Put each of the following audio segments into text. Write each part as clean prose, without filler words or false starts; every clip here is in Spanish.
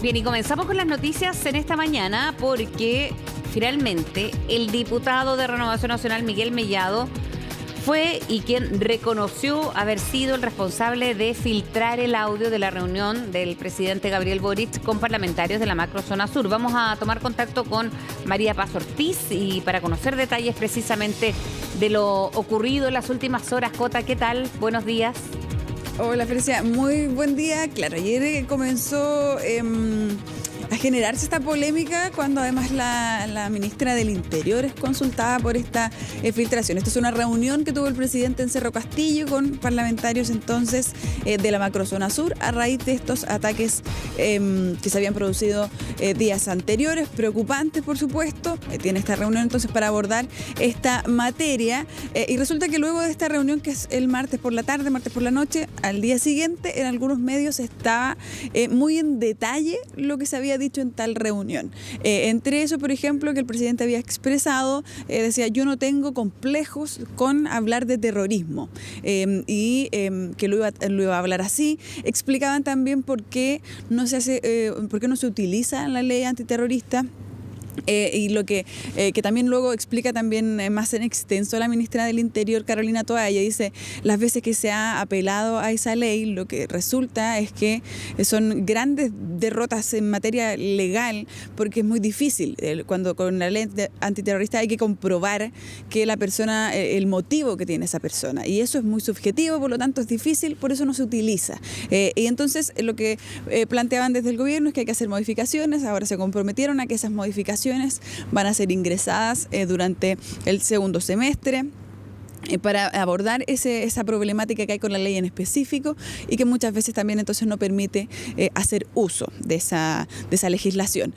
Bien, y comenzamos con las noticias en esta mañana porque finalmente el diputado de Renovación Nacional, Miguel Mellado, fue quien reconoció haber sido el responsable de filtrar el audio de la reunión del presidente Gabriel Boric con parlamentarios de la macrozona sur. Vamos a tomar contacto con María Paz Ortiz y para conocer detalles precisamente de lo ocurrido en las últimas horas. Jota, ¿qué tal? Buenos días. Hola, Frecia, muy buen día. Claro, ayer comenzó a generarse esta polémica cuando además la ministra del Interior es consultada por esta filtración. Esta es una reunión que tuvo el presidente en Cerro Castillo con parlamentarios entonces de la macrozona sur a raíz de estos ataques que se habían producido días anteriores, preocupantes por supuesto. Tiene esta reunión entonces para abordar esta materia y resulta que luego de esta reunión, que es el martes por la tarde, martes por la noche, al día siguiente en algunos medios estaba muy en detalle lo que se había dicho en tal reunión. Entre eso, por ejemplo, que el presidente había expresado, decía, yo no tengo complejos con hablar de terrorismo y que lo iba a hablar así. Explicaban también por qué no se utiliza la ley antiterrorista. Y lo que también luego explica también más en extenso la ministra del Interior, Carolina Toa. Ella dice, las veces que se ha apelado a esa ley, lo que resulta es que son grandes derrotas en materia legal, porque es muy difícil. Cuando con la ley antiterrorista hay que comprobar que la persona, el motivo que tiene esa persona. Y eso es muy subjetivo, por lo tanto es difícil, por eso no se utiliza. Y entonces lo que planteaban desde el gobierno es que hay que hacer modificaciones. Ahora se comprometieron a que esas modificaciones van a ser ingresadas durante el segundo semestre para abordar esa problemática que hay con la ley en específico y que muchas veces también entonces no permite hacer uso de esa legislación.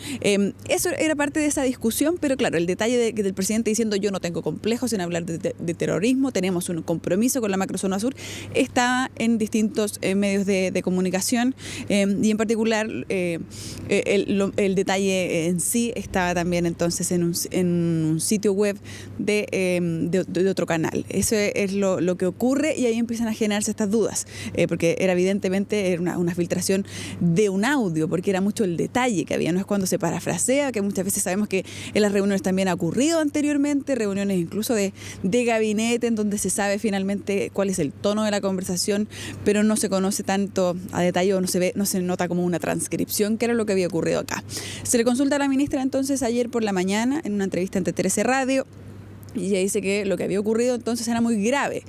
Eso era parte de esa discusión, pero claro, el detalle del presidente diciendo yo no tengo complejos en hablar de terrorismo, tenemos un compromiso con la macrozona sur, está en distintos medios de comunicación y en particular el detalle en sí estaba también entonces en un sitio web de otro canal. Eso es lo que ocurre y ahí empiezan a generarse estas dudas, porque era evidentemente una filtración de un audio, porque era mucho el detalle que había, no es cuando se parafrasea, que muchas veces sabemos que en las reuniones también ha ocurrido anteriormente, reuniones incluso de gabinete en donde se sabe finalmente cuál es el tono de la conversación, pero no se conoce tanto a detalle o no se nota como una transcripción, que era lo que había ocurrido acá. Se le consulta a la ministra entonces ayer por la mañana en una entrevista ante 13 Radio. Y ella dice que lo que había ocurrido entonces era muy grave,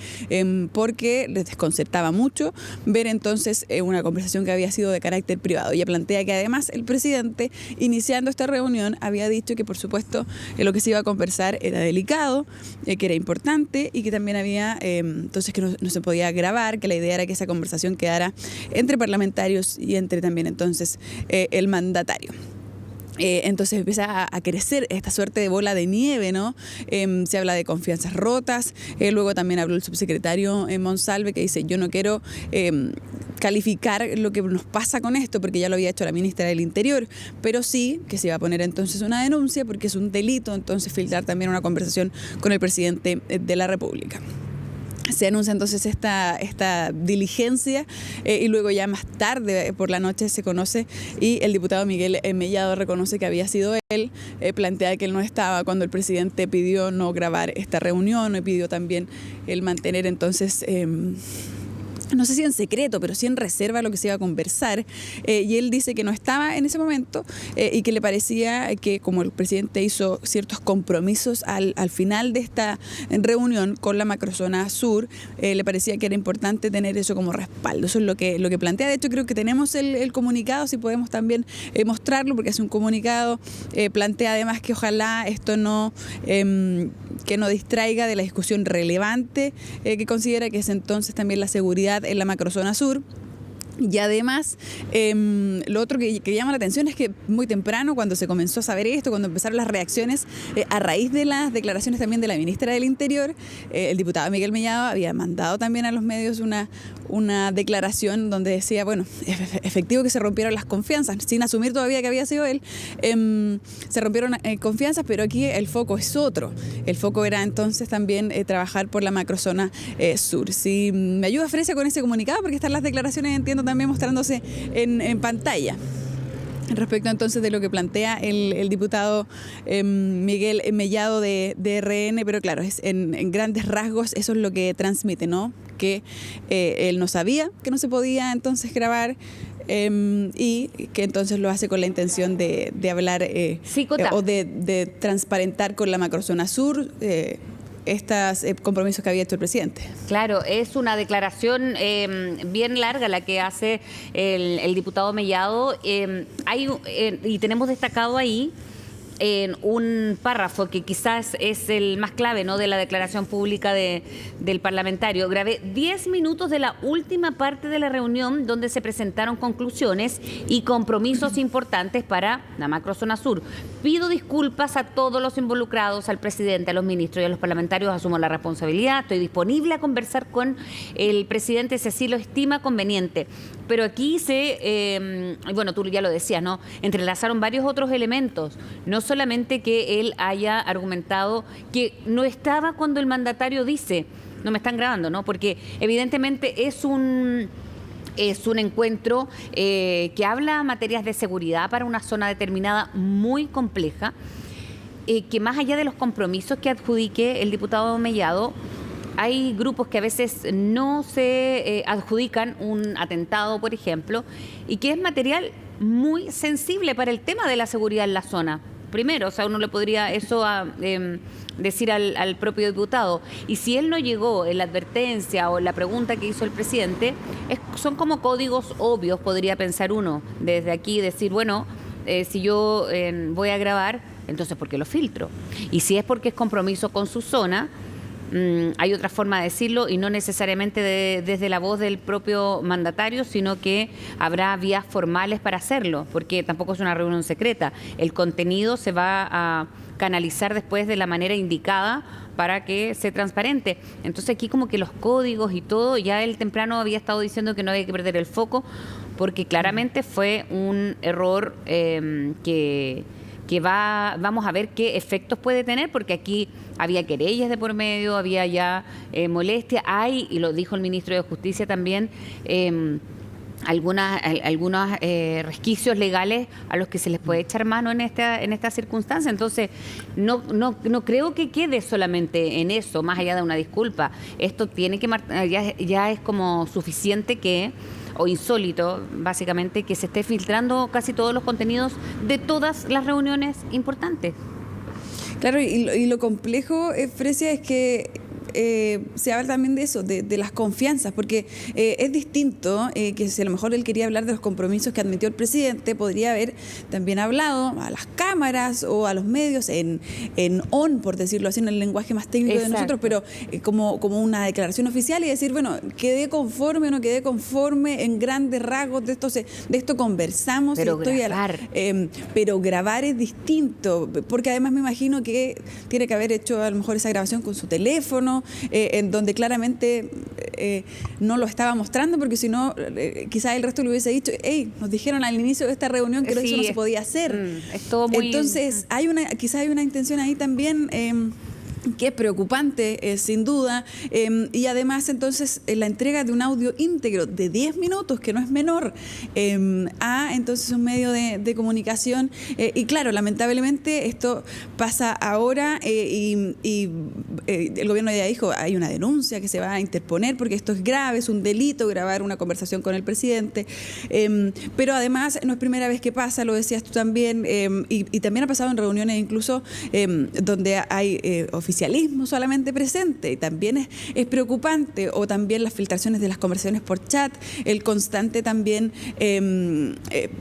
porque les desconcertaba mucho ver entonces una conversación que había sido de carácter privado. Ella plantea que además el presidente, iniciando esta reunión, había dicho que por supuesto lo que se iba a conversar era delicado, que era importante y que también había entonces que no se podía grabar, que la idea era que esa conversación quedara entre parlamentarios y entre también entonces el mandatario. Entonces empieza a crecer esta suerte de bola de nieve, ¿no? Se habla de confianzas rotas. Luego también habló el subsecretario Monsalve, que dice, yo no quiero calificar lo que nos pasa con esto, porque ya lo había hecho la ministra del Interior, pero sí que se iba a poner entonces una denuncia, porque es un delito entonces filtrar también una conversación con el presidente de la República. Se anuncia entonces esta diligencia y luego ya más tarde por la noche se conoce y el diputado Miguel Mellado reconoce que había sido él, plantea que él no estaba cuando el presidente pidió no grabar esta reunión y pidió también el mantener entonces no sé si en secreto, pero sí en reserva lo que se iba a conversar, y él dice que no estaba en ese momento y que le parecía que como el presidente hizo ciertos compromisos al final de esta reunión con la macrozona sur, le parecía que era importante tener eso como respaldo. Eso es lo que plantea. De hecho, creo que tenemos el comunicado, si podemos también mostrarlo, porque hace un comunicado, plantea además que ojalá esto que no distraiga de la discusión relevante que considera que es entonces también la seguridad en la macrozona sur. Y además, lo otro que llama la atención es que muy temprano, cuando se comenzó a saber esto, cuando empezaron las reacciones, a raíz de las declaraciones también de la ministra del Interior, el diputado Miguel Mellado había mandado también a los medios una declaración donde decía, bueno, es efectivo que se rompieron las confianzas, sin asumir todavía que había sido él, se rompieron confianzas, pero aquí el foco es otro. El foco era entonces también trabajar por la macrozona sur. Si me ayuda Frecia con ese comunicado, porque están las declaraciones, entiendo, también mostrándose en pantalla. respecto entonces de lo que plantea el diputado Miguel Mellado de RN, pero claro, en grandes rasgos eso es lo que transmite, ¿no? Que él no sabía que no se podía entonces grabar y que entonces lo hace con la intención de hablar o de transparentar con la macrozona sur estos compromisos que había hecho el presidente. Claro, es una declaración bien larga la que hace el diputado Mellado. Y tenemos destacado ahí en un párrafo que quizás es el más clave, ¿no?, de la declaración pública del parlamentario. Grabé 10 minutos de la última parte de la reunión donde se presentaron conclusiones y compromisos importantes para la macrozona sur. Pido disculpas a todos los involucrados, al presidente, a los ministros y a los parlamentarios. Asumo la responsabilidad. Estoy disponible a conversar con el presidente si así lo estima conveniente. Pero aquí bueno, tú ya lo decías, ¿no?, entrelazaron varios otros elementos. No solamente que él haya argumentado que no estaba cuando el mandatario dice, no me están grabando, ¿no?, porque evidentemente es un encuentro que habla materias de seguridad para una zona determinada muy compleja, que más allá de los compromisos que adjudique el diputado Mellado, hay grupos que a veces no se adjudican un atentado, por ejemplo, y que es material muy sensible para el tema de la seguridad en la zona. Primero, o sea, uno le podría eso decir al propio diputado. Y si él no llegó en la advertencia o en la pregunta que hizo el presidente, son como códigos obvios, podría pensar uno, desde aquí decir, bueno, si yo voy a grabar, entonces ¿por qué lo filtro? Y si es porque es compromiso con su zona, hay otra forma de decirlo y no necesariamente desde la voz del propio mandatario, sino que habrá vías formales para hacerlo, porque tampoco es una reunión secreta. El contenido se va a canalizar después de la manera indicada para que sea transparente. Entonces aquí como que los códigos y todo, ya él temprano había estado diciendo que no había que perder el foco, porque claramente fue un error que vamos a ver qué efectos puede tener, porque aquí había querellas de por medio, había ya molestia, y lo dijo el ministro de Justicia también, algunos resquicios legales a los que se les puede echar mano en esta circunstancia. Entonces, no creo que quede solamente en eso, más allá de una disculpa. Esto tiene que ya es como suficiente o insólito, básicamente, que se esté filtrando casi todos los contenidos de todas las reuniones importantes. Claro, y lo complejo, Fresia, es que se habla también de eso, de las confianzas, porque es distinto que si a lo mejor él quería hablar de los compromisos que admitió el presidente, podría haber también hablado a las cámaras o a los medios en on, por decirlo así, en el lenguaje más técnico de nosotros, pero como una declaración oficial y decir, bueno, quedé conforme o no quedé conforme en grandes rasgos, de esto conversamos. Pero grabar. Pero grabar es distinto, porque además me imagino que tiene que haber hecho a lo mejor esa grabación con su teléfono, en donde claramente no lo estaba mostrando, porque si no, quizás el resto le hubiese dicho, hey, nos dijeron al inicio de esta reunión que eso no se podía hacer. Es todo muy... Entonces, quizás hay una intención ahí también que es preocupante, sin duda, y además entonces la entrega de un audio íntegro de 10 minutos, que no es menor, a entonces un medio de comunicación, y claro, lamentablemente esto pasa ahora, y el gobierno ya dijo, hay una denuncia que se va a interponer porque esto es grave, es un delito grabar una conversación con el presidente, pero además no es primera vez que pasa, lo decías tú también, y también ha pasado en reuniones incluso donde hay oficialismo solamente presente, y también es preocupante, o también las filtraciones de las conversaciones por chat, el constante también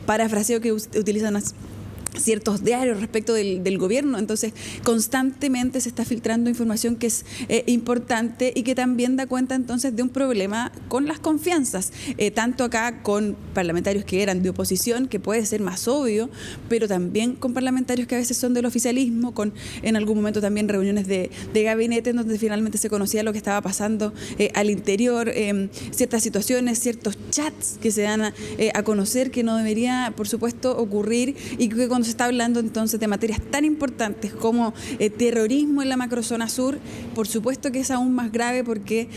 parafraseo que utilizan ciertos diarios respecto del gobierno. Entonces, constantemente se está filtrando información que es importante y que también da cuenta entonces de un problema con las confianzas, tanto acá con parlamentarios que eran de oposición, que puede ser más obvio, pero también con parlamentarios que a veces son del oficialismo, con en algún momento también reuniones de gabinete en donde finalmente se conocía lo que estaba pasando al interior, ciertas situaciones, ciertos chats que se dan a conocer que no debería, por supuesto, ocurrir, y que cuando se está hablando entonces de materias tan importantes como terrorismo en la macrozona sur, por supuesto que es aún más grave porque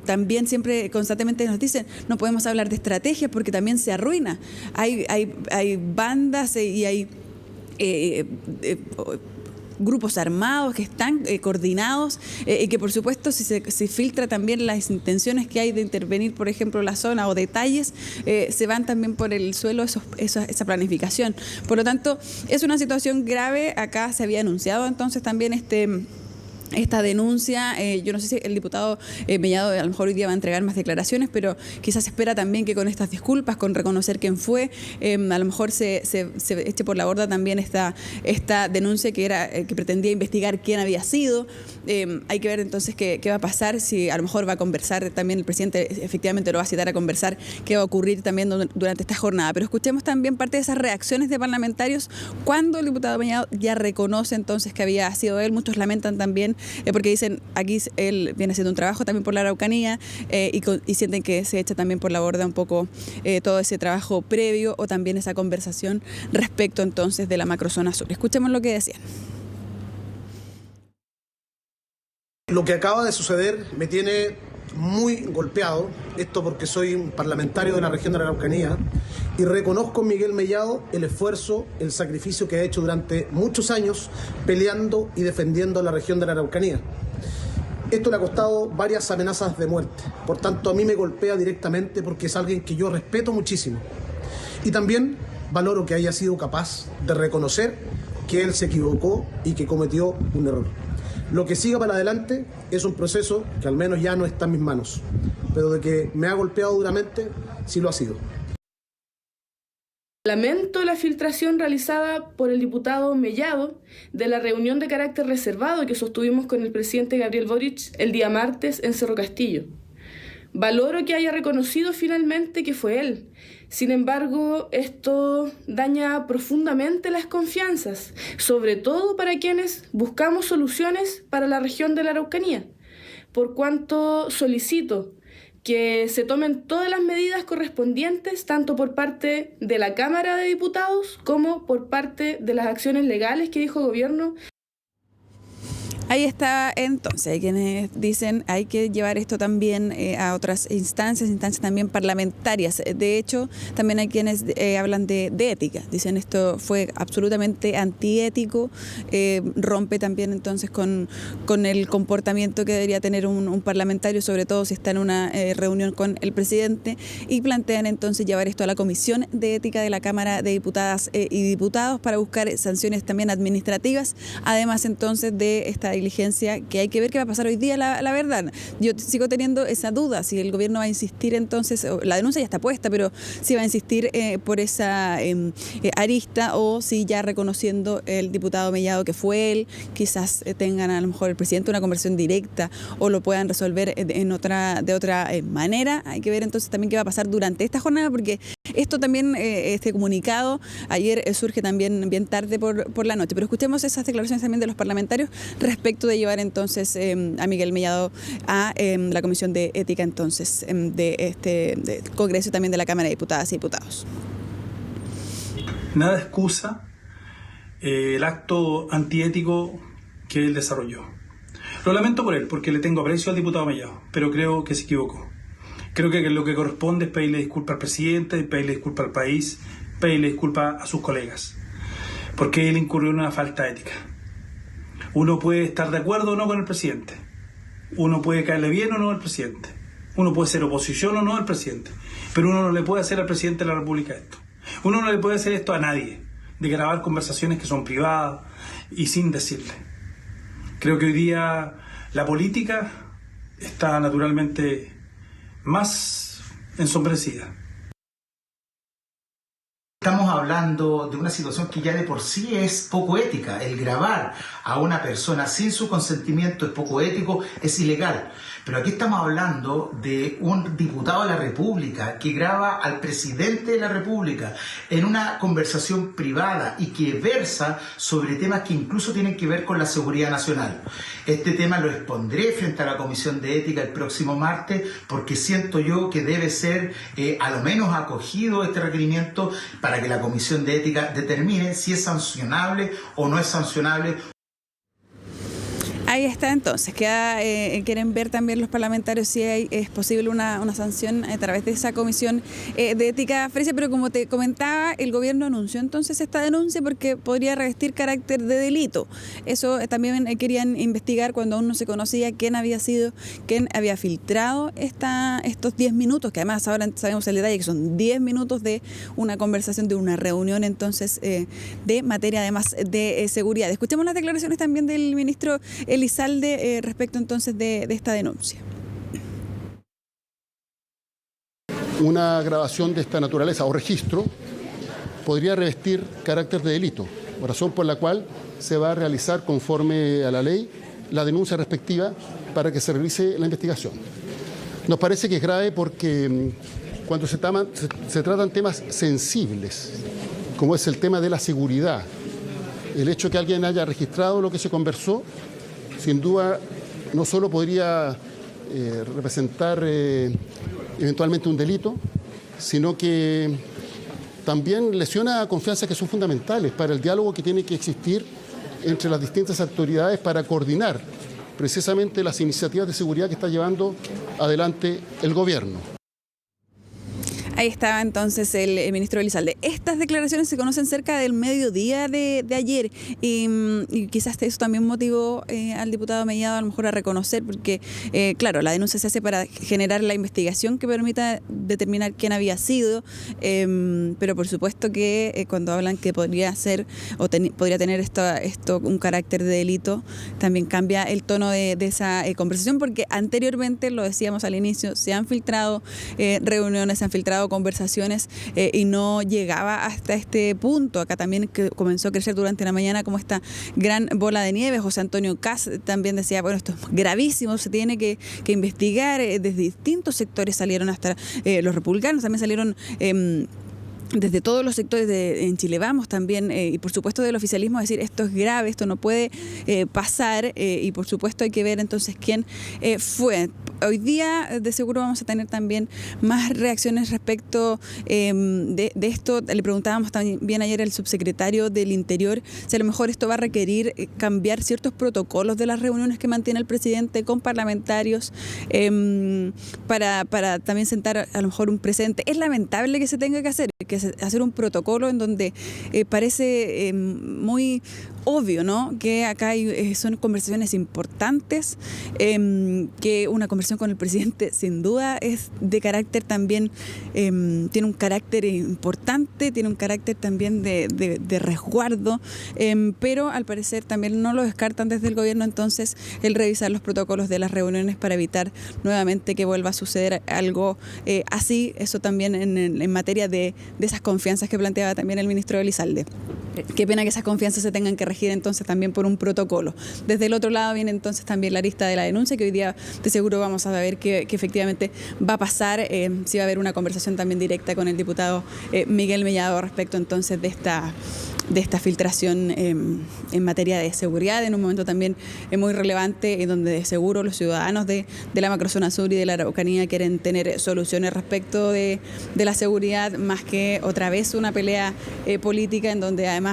también siempre constantemente nos dicen no podemos hablar de estrategias porque también se arruina. Hay bandas y hay grupos armados que están coordinados y que por supuesto si se filtra también las intenciones que hay de intervenir, por ejemplo, la zona o detalles, se van también por el suelo esa planificación. Por lo tanto, es una situación grave. Acá se había anunciado entonces también esta denuncia. Yo no sé si el diputado Mellado a lo mejor hoy día va a entregar más declaraciones, pero quizás espera también que con estas disculpas, con reconocer quién fue, a lo mejor se eche por la borda también esta denuncia que pretendía investigar quién había sido. Hay que ver entonces qué va a pasar, si a lo mejor va a conversar también el presidente, efectivamente lo va a citar a conversar, qué va a ocurrir también durante esta jornada. Pero escuchemos también parte de esas reacciones de parlamentarios cuando el diputado Mellado ya reconoce entonces que había sido él. Muchos lamentan también porque dicen aquí él viene haciendo un trabajo también por la Araucanía y sienten que se echa también por la borda un poco todo ese trabajo previo o también esa conversación respecto entonces de la macrozona sur. Escuchemos lo que decían. Lo que acaba de suceder me tiene muy golpeado, esto porque soy un parlamentario de la región de la Araucanía y reconozco en Miguel Mellado el esfuerzo, el sacrificio que ha hecho durante muchos años peleando y defendiendo a la región de la Araucanía. Esto le ha costado varias amenazas de muerte, por tanto a mí me golpea directamente porque es alguien que yo respeto muchísimo. Y también valoro que haya sido capaz de reconocer que él se equivocó y que cometió un error. Lo que siga para adelante es un proceso que al menos ya no está en mis manos, pero de que me ha golpeado duramente, sí lo ha sido. Lamento la filtración realizada por el diputado Mellado de la reunión de carácter reservado que sostuvimos con el presidente Gabriel Boric el día martes en Cerro Castillo. Valoro que haya reconocido finalmente que fue él. Sin embargo, esto daña profundamente las confianzas, sobre todo para quienes buscamos soluciones para la región de la Araucanía, por cuanto solicito que se tomen todas las medidas correspondientes, tanto por parte de la Cámara de Diputados como por parte de las acciones legales que dijo el gobierno. Ahí está entonces, hay quienes dicen hay que llevar esto también a otras instancias también parlamentarias. De hecho, también hay quienes hablan de ética, dicen esto fue absolutamente antiético, rompe también entonces con el comportamiento que debería tener un parlamentario, sobre todo si está en una reunión con el presidente, y plantean entonces llevar esto a la Comisión de Ética de la Cámara de Diputadas y Diputados para buscar sanciones también administrativas, además entonces de esta diligencia que hay que ver qué va a pasar hoy día, la verdad. Yo sigo teniendo esa duda, si el gobierno va a insistir entonces, la denuncia ya está puesta, pero si va a insistir por esa arista o si ya reconociendo el diputado Mellado que fue él, quizás tengan a lo mejor el presidente una conversación directa o lo puedan resolver de otra manera. Hay que ver entonces también qué va a pasar durante esta jornada, porque esto también, este comunicado, ayer surge también bien tarde por la noche, pero escuchemos esas declaraciones también de los parlamentarios respecto de llevar entonces a Miguel Mellado a la Comisión de Ética entonces del Congreso y también de la Cámara de Diputadas y Diputados. Nada excusa el acto antiético que él desarrolló. Lo lamento por él, porque le tengo aprecio al diputado Mellado, pero creo que se equivocó. Creo que lo que corresponde es pedirle disculpas al presidente, pedirle disculpas al país, pedirle disculpas a sus colegas, porque él incurrió en una falta ética. Uno puede estar de acuerdo o no con el presidente, uno puede caerle bien o no al presidente, uno puede ser oposición o no al presidente, pero uno no le puede hacer al presidente de la República esto. Uno no le puede hacer esto a nadie, de grabar conversaciones que son privadas y sin decirle. Creo que hoy día la política está naturalmente más ensombrecida. Estamos hablando de una situación que ya de por sí es poco ética. El grabar a una persona sin su consentimiento es poco ético, es ilegal. Pero aquí estamos hablando de un diputado de la República que graba al presidente de la República en una conversación privada y que versa sobre temas que incluso tienen que ver con la seguridad nacional. Este tema lo expondré frente a la Comisión de Ética el próximo martes, porque siento yo que debe ser a lo menos acogido este requerimiento para para que la Comisión de Ética determine si es sancionable o no es sancionable. Ahí está entonces, quieren ver también los parlamentarios si es posible una sanción a través de esa comisión de ética, Fresia, pero como te comentaba, el gobierno anunció entonces esta denuncia porque podría revestir carácter de delito. Eso también querían investigar cuando aún no se conocía quién había sido, quién había filtrado estos 10 minutos, que además ahora sabemos el detalle, que son 10 minutos de una conversación, de una reunión entonces de materia además de seguridad. Escuchemos las declaraciones también del ministro Elizalde respecto entonces de esta denuncia. Una grabación de esta naturaleza o registro podría revestir carácter de delito, razón por la cual se va a realizar conforme a la ley la denuncia respectiva para que se realice la investigación. Nos parece que es grave porque cuando se tratan temas sensibles, como es el tema de la seguridad, el hecho de que alguien haya registrado lo que se conversó, sin duda, no solo podría representar eventualmente un delito, sino que también lesiona confianzas que son fundamentales para el diálogo que tiene que existir entre las distintas autoridades para coordinar precisamente las iniciativas de seguridad que está llevando adelante el gobierno. Ahí estaba entonces el ministro Elizalde. Estas declaraciones se conocen cerca del mediodía de ayer y quizás eso también motivó al diputado Mellado a lo mejor a reconocer, porque claro, la denuncia se hace para generar la investigación que permita determinar quién había sido, pero por supuesto que cuando hablan que podría ser o podría tener esto un carácter de delito, también cambia el tono de esa conversación, porque anteriormente, lo decíamos al inicio, se han filtrado reuniones, se han filtrado conversaciones y no llegaba hasta este punto. Acá también comenzó a crecer durante la mañana como esta gran bola de nieve. José Antonio Kast también decía, bueno, esto es gravísimo, se tiene que investigar. Desde distintos sectores salieron, hasta los republicanos también salieron desde todos los sectores en Chile Vamos también, y por supuesto del oficialismo, decir esto es grave, esto no puede pasar, y por supuesto hay que ver entonces quién fue. Hoy día de seguro vamos a tener también más reacciones respecto de esto. Le preguntábamos también ayer al subsecretario del Interior si a lo mejor esto va a requerir cambiar ciertos protocolos de las reuniones que mantiene el presidente con parlamentarios para también sentar a lo mejor un precedente. Es lamentable que se tenga que hacer un protocolo en donde parece muy obvio, ¿no?, que acá son conversaciones importantes, que una conversación con el presidente sin duda es de carácter también, tiene un carácter importante, tiene un carácter también de resguardo, pero al parecer también no lo descartan desde el gobierno, entonces el revisar los protocolos de las reuniones para evitar nuevamente que vuelva a suceder algo así. Eso también en materia de esas confianzas que planteaba también el ministro Elizalde. Qué pena que esas confianzas se tengan que regir entonces también por un protocolo. Desde el otro lado viene entonces también la lista de la denuncia, que hoy día de seguro vamos a ver que efectivamente va a pasar, si va a haber una conversación también directa con el diputado Miguel Mellado respecto entonces de esta filtración en materia de seguridad, en un momento también muy relevante, en donde de seguro los ciudadanos de la macrozona sur y de la Araucanía quieren tener soluciones respecto de la seguridad, más que otra vez una pelea política en donde además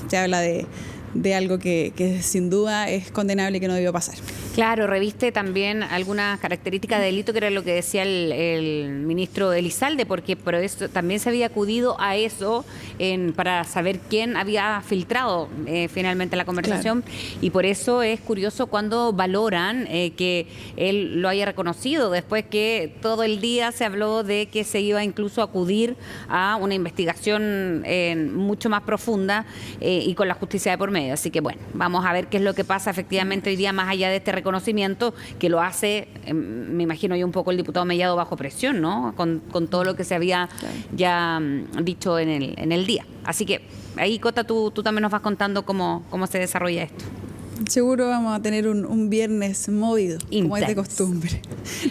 se habla de algo que sin duda es condenable y que no debió pasar. Claro, reviste también algunas características de delito, que era lo que decía el ministro Elizalde, porque por eso también se había acudido a eso para saber quién había filtrado finalmente la conversación, claro. Y por eso es curioso cuando valoran que él lo haya reconocido, después que todo el día se habló de que se iba incluso a acudir a una investigación mucho más profunda y con la justicia de por medio. Así que bueno, vamos a ver qué es lo que pasa efectivamente hoy día, más allá de este reconocimiento que lo hace, me imagino yo, un poco el diputado Mellado bajo presión, ¿no?, con todo lo que se había ya dicho en el día. Así que ahí, Cota, tú también nos vas contando cómo se desarrolla esto. Seguro vamos a tener un viernes movido, como es de costumbre.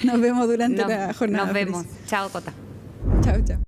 Nos vemos durante la jornada. Nos vemos. Chao, Cota. Chao, chao.